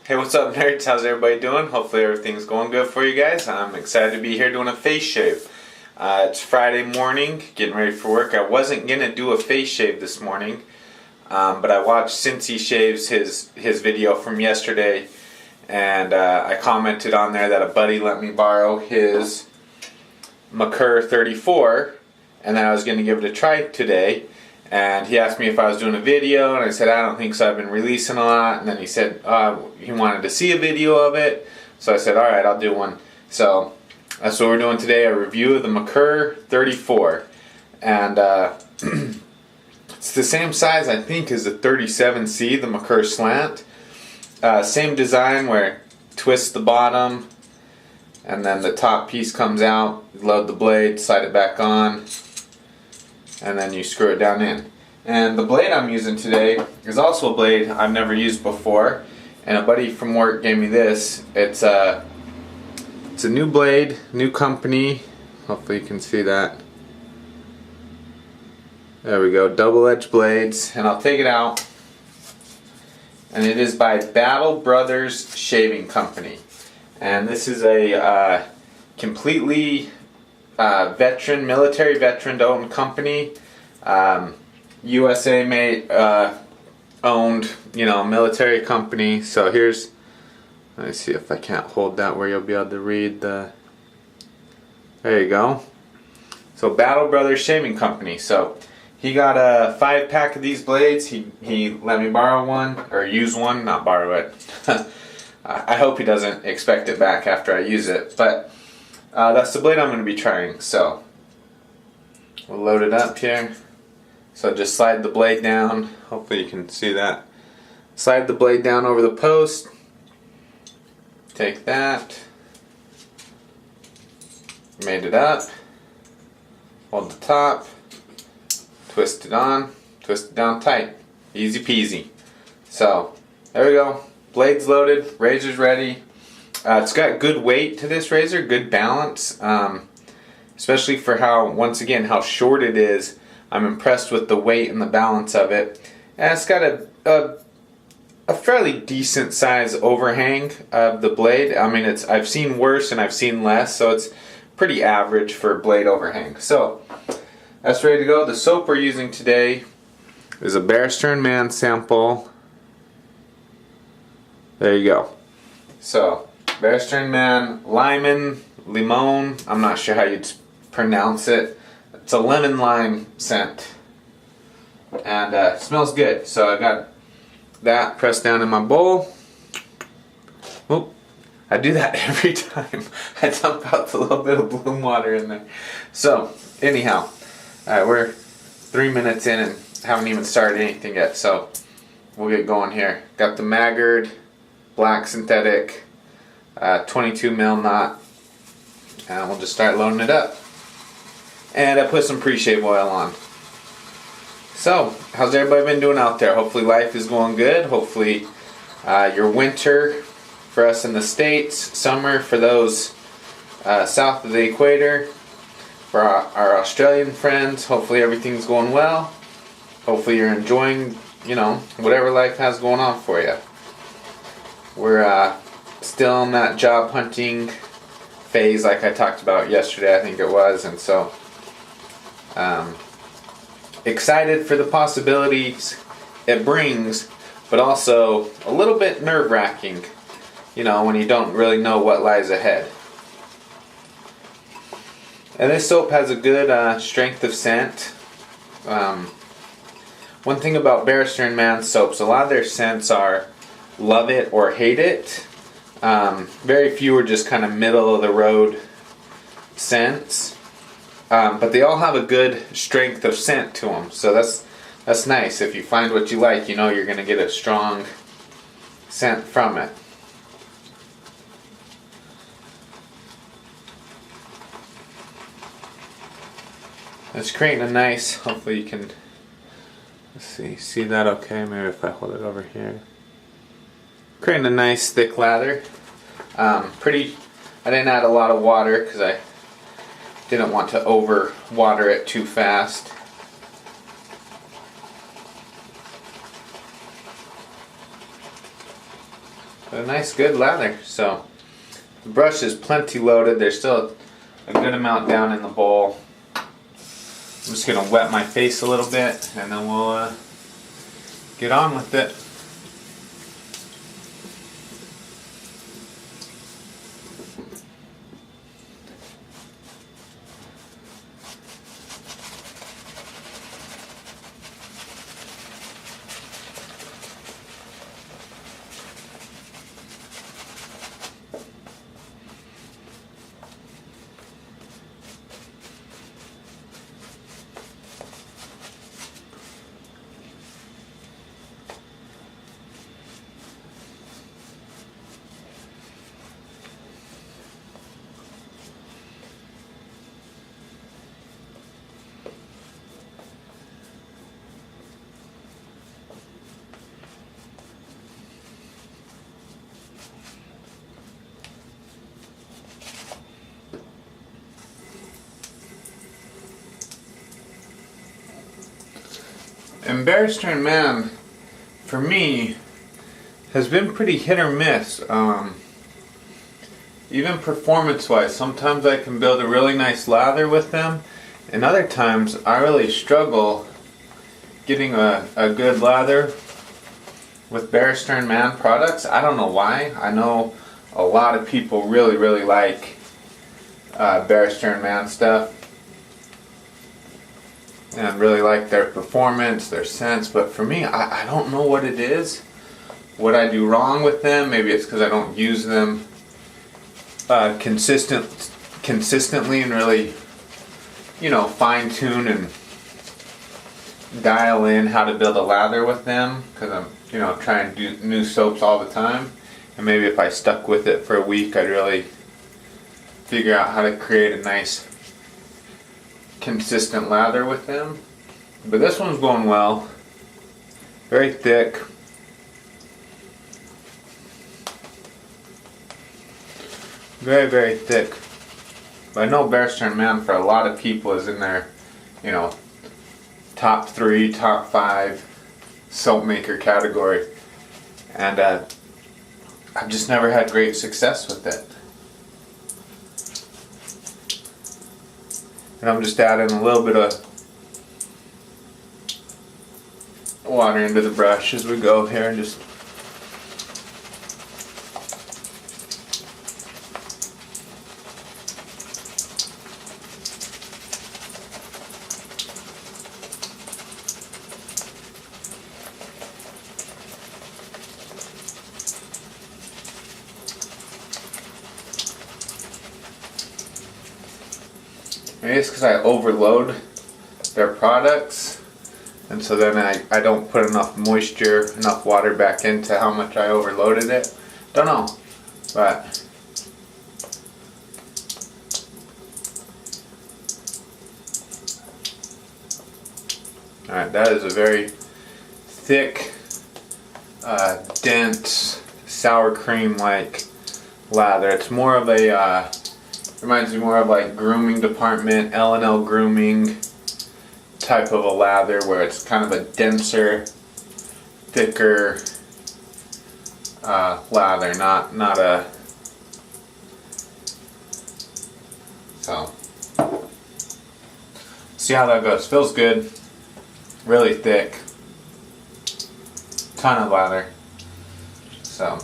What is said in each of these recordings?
Hey, what's up, nerds? How's everybody doing? Hopefully everything's going good for you guys. I'm excited to be here doing a face shave. It's Friday morning, getting ready for work. I wasn't going to do a face shave this morning, but I watched Cincy Shaves his video from yesterday, and I commented on there that a buddy let me borrow his Merkur 34, and then I was going to give it a try today. And he asked me if I was doing a video, and I said I don't think so, I've been releasing a lot. And then he said he wanted to see a video of it, so I said alright, I'll do one. So that's what we're doing today, a review of the Merkur 34. And it's the same size, I think, as the 37C, the Merkur slant. Same design where it twists the bottom and then the top piece comes out. You load the blade, slide it back on, and then you screw it down in. And the blade I'm using today is also a blade I've never used before, and a buddy from work gave me this. It's a new blade, new company. Hopefully you can see that. There we go, double-edged blades, and I'll take it out. And it is by Battle Brothers Shaving Company, and this is a completely military veteran-owned company, USA made, owned, military company. So here's, let me see if I can't hold that where you'll be able to read the. There you go. So Battle Brothers Shaving Company. So he got a 5-pack of these blades. He let me borrow one, or use one, not borrow it. I hope he doesn't expect it back after I use it, but. That's the blade I'm going to be trying, so we'll load it up here. So just slide the blade down, hopefully you can see that. Slide the blade down over the post, take that, made it up, hold the top, twist it on, twist it down tight, easy peasy. So there we go, blade's loaded, razor's ready. It's got good weight to this razor, good balance, especially for once again, how short it is. I'm impressed with the weight and the balance of it. And it's got a fairly decent size overhang of the blade. I mean, I've seen worse and I've seen less, so it's pretty average for blade overhang. So that's ready to go. The soap we're using today is a Barrister and Mann sample. There you go. So Barrister and Mann, Limon, I'm not sure how you'd pronounce it. It's a lemon lime scent. And it smells good. So I got that pressed down in my bowl. Oop, I do that every time. I dump out a little bit of bloom water in there. So, anyhow, we're 3 minutes in and haven't even started anything yet. So, we'll get going here. Got the Maggard black synthetic 22 mil knot, and we'll just start loading it up. And I put some pre-shave oil on. So, how's everybody been doing out there? Hopefully life is going good. Hopefully your winter for us in the States, summer for those south of the equator, for our Australian friends, hopefully everything's going well. Hopefully you're enjoying, whatever life has going on for you. We're still in that job hunting phase like I talked about yesterday, I think it was, and so excited for the possibilities it brings, but also a little bit nerve-wracking, when you don't really know what lies ahead. And this soap has a good strength of scent. One thing about Barrister and Mann soaps, a lot of their scents are love it or hate it. Very few are just kind of middle of the road scents, but they all have a good strength of scent to them, so that's nice. If you find what you like, you're going to get a strong scent from it. It's creating a nice, hopefully you can see that okay, maybe if I hold it over here. Creating a nice thick lather. I didn't add a lot of water because I didn't want to over water it too fast. a nice good lather. So the brush is plenty loaded. There's still a good amount down in the bowl. I'm just gonna wet my face a little bit and then we'll get on with it. And Barrister and Mann, for me, has been pretty hit or miss. Even performance-wise, sometimes I can build a really nice lather with them, and other times I really struggle getting a good lather with Barrister and Mann products. I don't know why. I know a lot of people really like Barrister and Mann stuff and really like their performance, their scents, but for me, I don't know what it is, what I do wrong with them. Maybe it's because I don't use them consistently and really, fine tune and dial in how to build a lather with them, because I'm, trying to do new soaps all the time, and maybe if I stuck with it for a week, I'd really figure out how to create a nice consistent lather with them. But this one's going well. Very thick. Very thick. But I know Barrister and Mann for a lot of people is in their, top 3, top 5 soap maker category. And I've just never had great success with it. And I'm just adding a little bit of water into the brush as we go here, and just maybe it's because I overload their products, and so then I don't put enough moisture, enough water back into how much I overloaded it. Don't know, but alright, that is a very thick, dense, sour cream like lather. It's more of a reminds me more of like grooming department, L&L grooming type of a lather, where it's kind of a denser, thicker lather, not a. So see how that goes. Feels good. Really thick. Ton of lather. So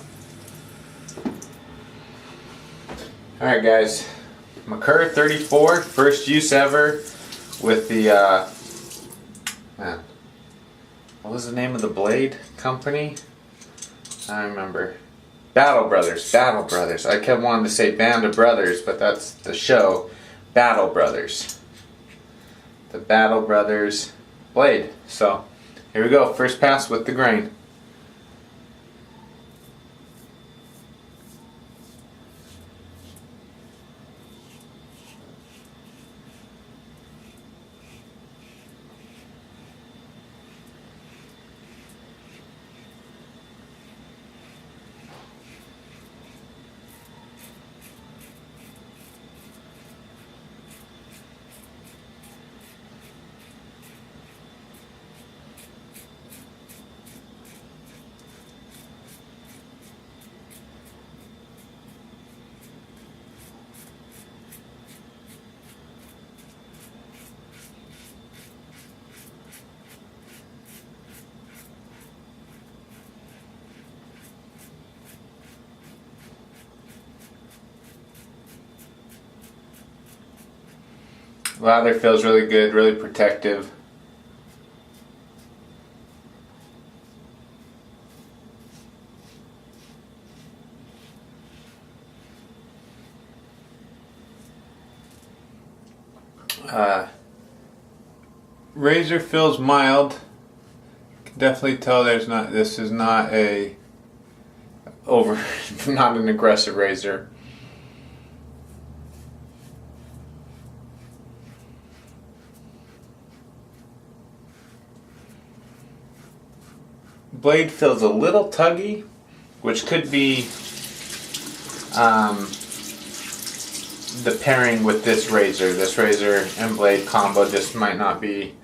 alright guys, Merkur 34, first use ever with the, man, what was the name of the blade company? I remember. Battle Brothers. I kept wanting to say Band of Brothers, but that's the show. Battle Brothers. The Battle Brothers blade. So, here we go, first pass with the grain. Lather feels really good, really protective. Razor feels mild. Can definitely tell this is not a not an aggressive razor. Blade feels a little tuggy, which could be the pairing with this razor. This razor and blade combo just might not be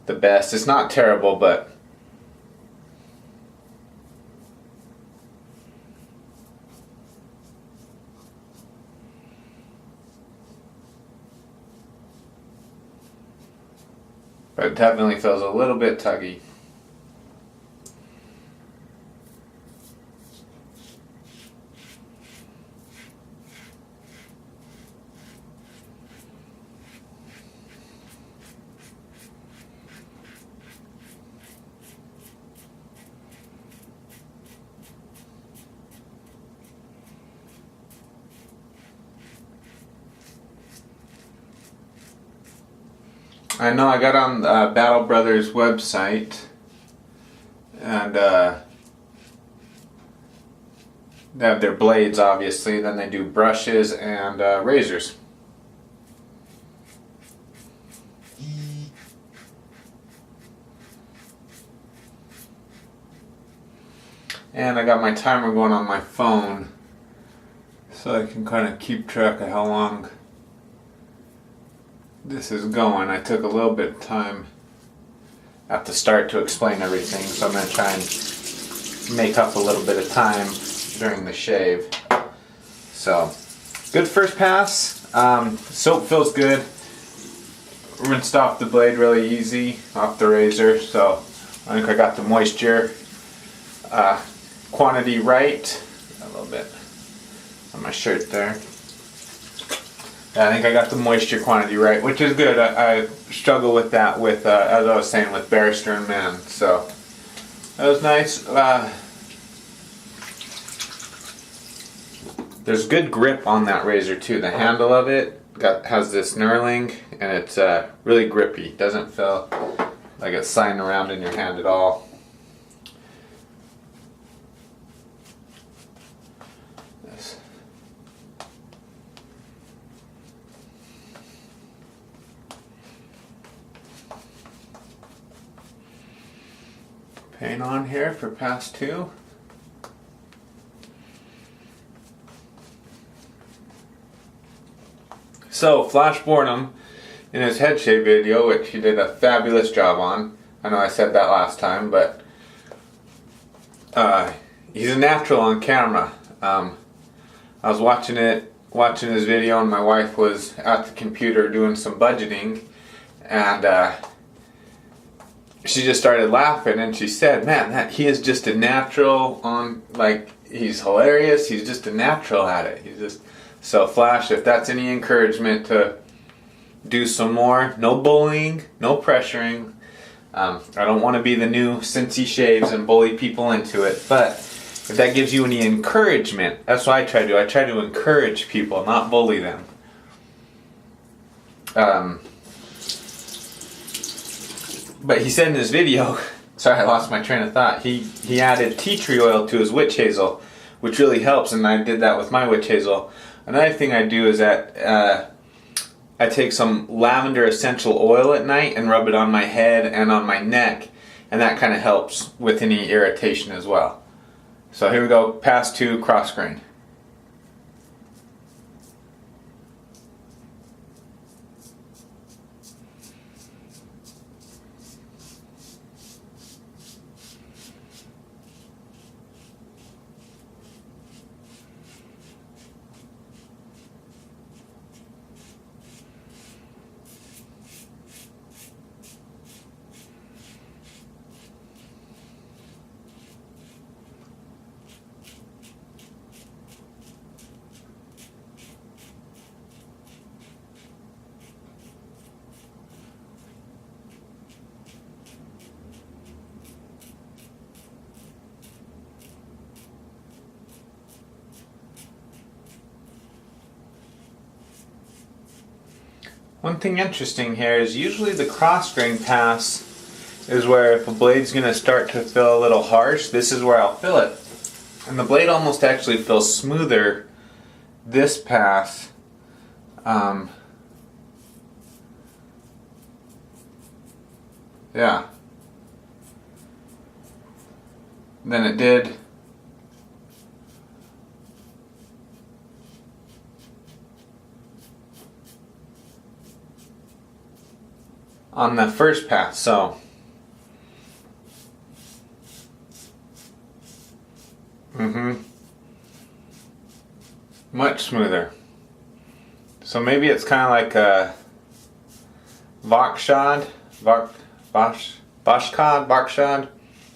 the best. It's not terrible, but it definitely feels a little bit tuggy. I know I got on Battle Brothers website, and they have their blades, obviously. Then they do brushes and razors. And I got my timer going on my phone, so I can kind of keep track of how long this is going. I took a little bit of time at the start to explain everything, so I'm going to try and make up a little bit of time during the shave. So, good first pass. Soap feels good. Rinsed off the blade really easy, off the razor, so I think I got the moisture quantity right. A little bit on my shirt there. I think I got the moisture quantity right, which is good. I struggle with that with, as I was saying, with Barrister and Mann. So that was nice. There's good grip on that razor too. The handle of it has this knurling, and it's really grippy. Doesn't feel like it's sliding around in your hand at all. Paint on here for pass 2. So, Flash Boredom, in his head shave video, which he did a fabulous job on, I know I said that last time, but he's a natural on camera. I was watching his video, and my wife was at the computer doing some budgeting, and she just started laughing, and she said, "Man, he is just a natural on, like, he's hilarious. He's just a natural at it. He's just..." So, Flash, if that's any encouragement to do some more, no bullying, no pressuring. I don't want to be the new Cincy Shaves and bully people into it, but if that gives you any encouragement, that's what I try to do. I try to encourage people, not bully them. But he said in his video, sorry, I lost my train of thought, he added tea tree oil to his witch hazel, which really helps, and I did that with my witch hazel. Another thing I do is that I take some lavender essential oil at night and rub it on my head and on my neck, and that kind of helps with any irritation as well. So here we go, pass 2, cross grain. One thing interesting here is usually the cross grain pass is where if a blade's going to start to feel a little harsh, this is where I'll fill it. And the blade almost actually feels smoother this pass. Yeah. Than it did on the first pass. So much smoother. So maybe it's kind of like a Vakshad, Vakshad,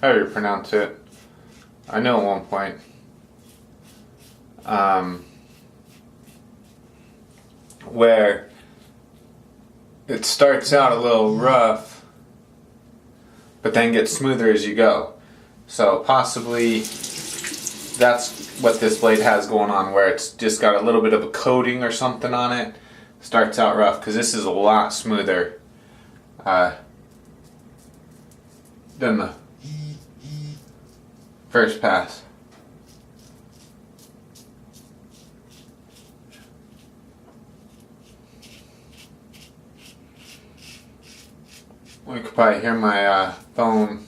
how do you pronounce it? I know at one point. Where it starts out a little rough, but then gets smoother as you go. So possibly that's what this blade has going on, where it's just got a little bit of a coating or something on it. Starts out rough, because this is a lot smoother than the first pass. You could probably hear my phone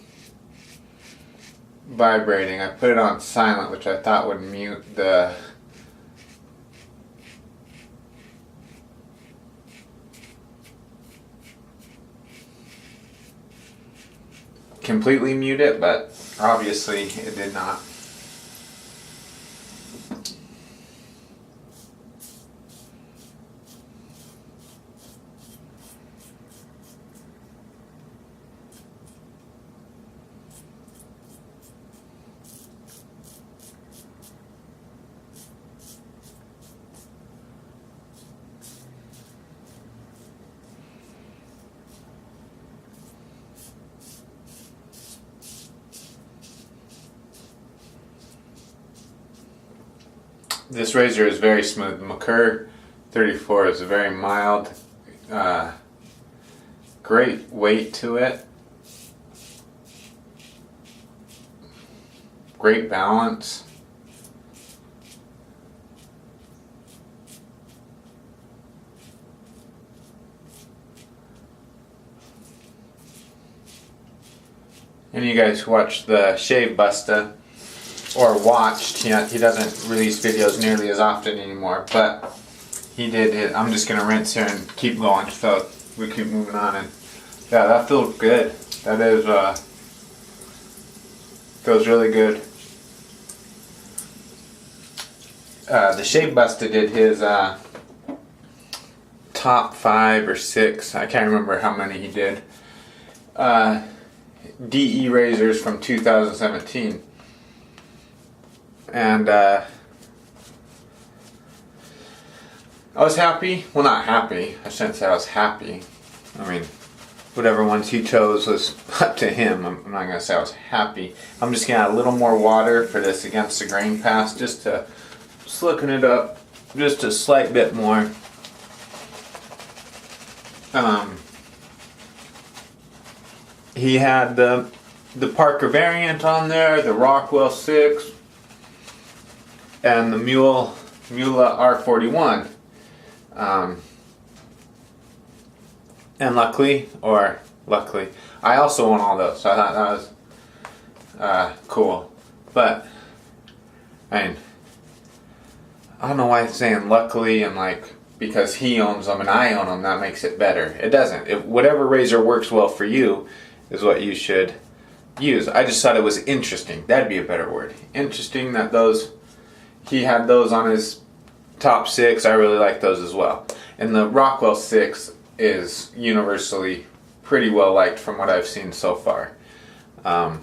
vibrating. I put it on silent, which I thought would mute the completely mute it, but obviously it did not. This razor is very smooth. The Merkur 34 is very mild, great weight to it, great balance. And you guys who watched the Shave Busta, or watched, he doesn't release videos nearly as often anymore, but he did it. I'm just gonna rinse here and keep going, so we keep moving on. And yeah, that feels good. That is feels really good. The Shave Busta did his top 5 or 6, I can't remember how many he did, DE razors from 2017. And I was happy. Well, not happy. I shouldn't say I was happy. I mean, whatever ones he chose was up to him. I'm not going to say I was happy. I'm just going to add a little more water for this against the grain pass, just to slicken it up just a slight bit more. He had the Parker variant on there, the Rockwell 6, and the Mula R41. And luckily, I also won all those, so I thought that was cool. But, I mean, I don't know why it's saying luckily and like, because he owns them and I own them, that makes it better. It doesn't. Whatever razor works well for you is what you should use. I just thought it was interesting. That'd be a better word. Interesting that he had those on his top 6. I really like those as well. And the Rockwell 6 is universally pretty well liked from what I've seen so far. Alright.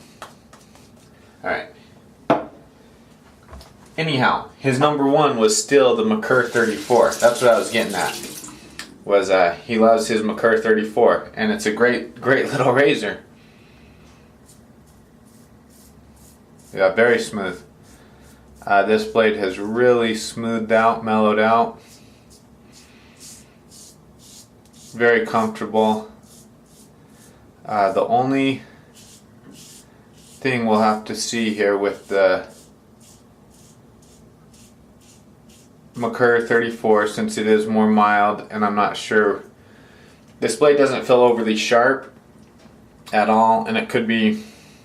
Anyhow, his number 1 was still the Merkur 34. That's what I was getting at. Was he loves his Merkur 34, and it's a great little razor. Yeah, very smooth. This blade has really smoothed out, mellowed out. very comfortable. The only thing we'll have to see here with the Merkur 34, since it is more mild, and I'm not sure, this blade doesn't feel overly sharp at all, and it could be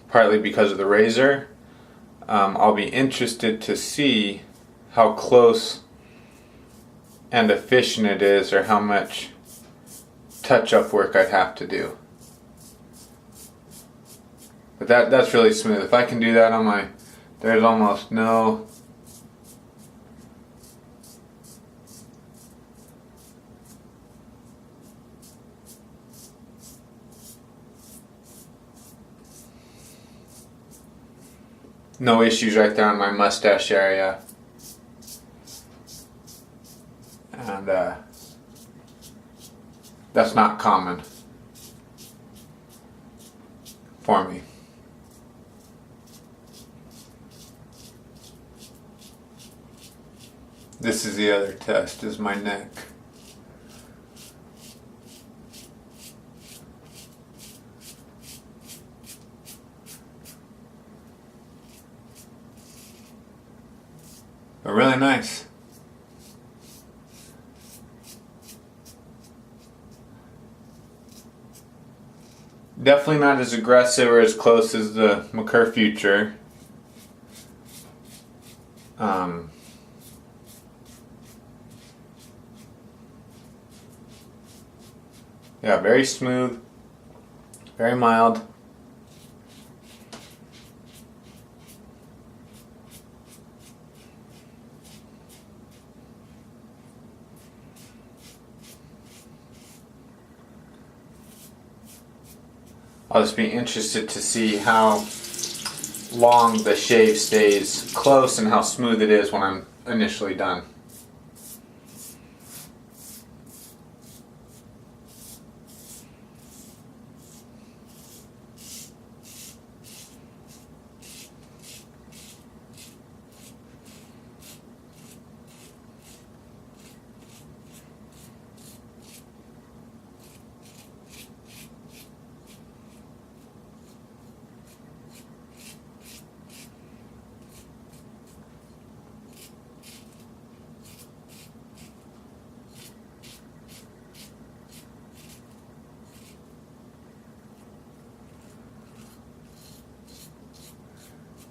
partly because of the razor. I'll be interested to see how close and efficient it is, or how much touch-up work I'd have to do. But that's really smooth. If I can do that on my, there's almost no issues right there on my mustache area. And that's not common for me. This is the other test, is my neck. But really nice. Definitely not as aggressive or as close as the Merkur Future. Yeah, very smooth, very mild. I'll just be interested to see how long the shave stays close and how smooth it is when I'm initially done.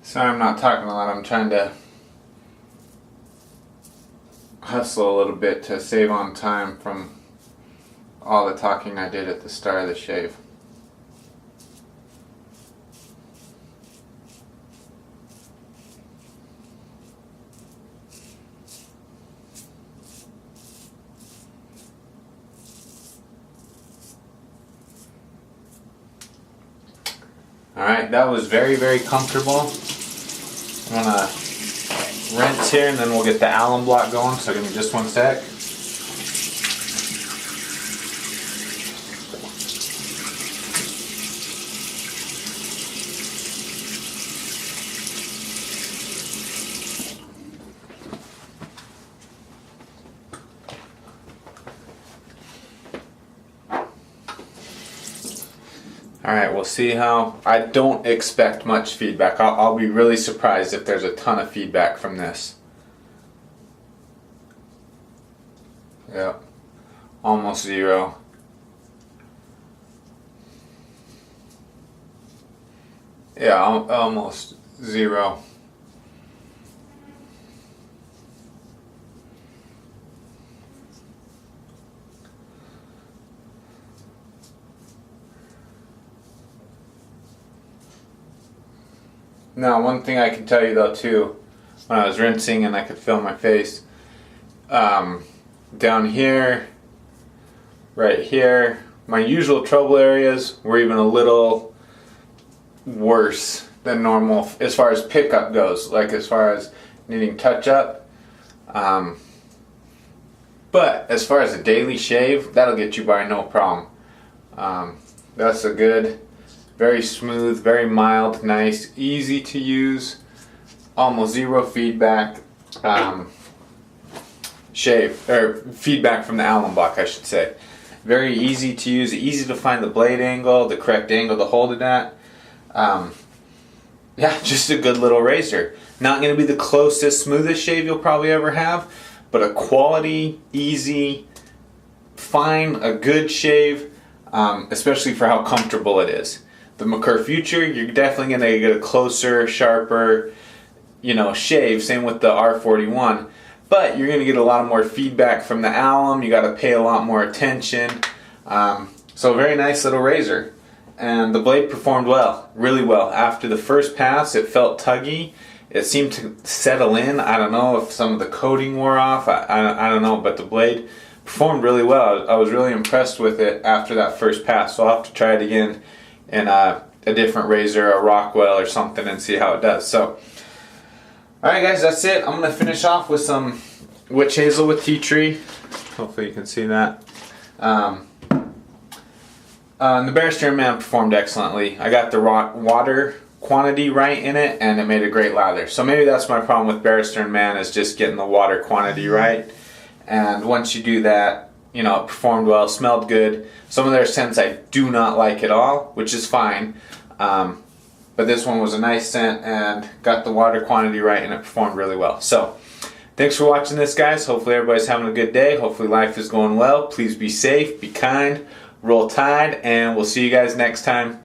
Sorry I'm not talking a lot, I'm trying to hustle a little bit to save on time from all the talking I did at the start of the shave. Alright, that was very, very comfortable. I'm gonna rinse here and then we'll get the alum block going, so give me just one sec. Alright, we'll see how. I don't expect much feedback. I'll be really surprised if there's a ton of feedback from this. Yep, almost zero. Yeah, almost zero. Now, one thing I can tell you though too, when I was rinsing and I could feel my face, down here, right here, my usual trouble areas were even a little worse than normal as far as pickup goes, like as far as needing touch up. But as far as a daily shave, that'll get you by no problem. That's a good, very smooth, very mild, nice, easy to use, almost zero feedback shave, or feedback from the alum block, I should say. Very easy to use, easy to find the blade angle, the correct angle to hold it at. Yeah, just a good little razor. Not going to be the closest, smoothest shave you'll probably ever have, but a quality, easy, fine, a good shave, especially for how comfortable it is. The Merkur Future, you're definitely going to get a closer, sharper, shave. Same with the R41. But you're going to get a lot more feedback from the alum. You got to pay a lot more attention. So a very nice little razor. And the blade performed well, really well. After the first pass, it felt tuggy. It seemed to settle in. I don't know if some of the coating wore off. I don't know, but the blade performed really well. I was really impressed with it after that first pass. So I'll have to try it again in a different razor, a Rockwell or something, and see how it does. So, alright guys, that's it. I'm going to finish off with some witch hazel with tea tree. Hopefully you can see that. And the Barrister and Mann performed excellently. I got the water quantity right in it, and it made a great lather. So maybe that's my problem with Barrister and Mann, is just getting the water quantity right. And once you do that, it performed well, smelled good. Some of their scents I do not like at all, which is fine. But this one was a nice scent and got the water quantity right, and it performed really well. So, thanks for watching this, guys. Hopefully everybody's having a good day. Hopefully life is going well. Please be safe, be kind, roll tide, and we'll see you guys next time.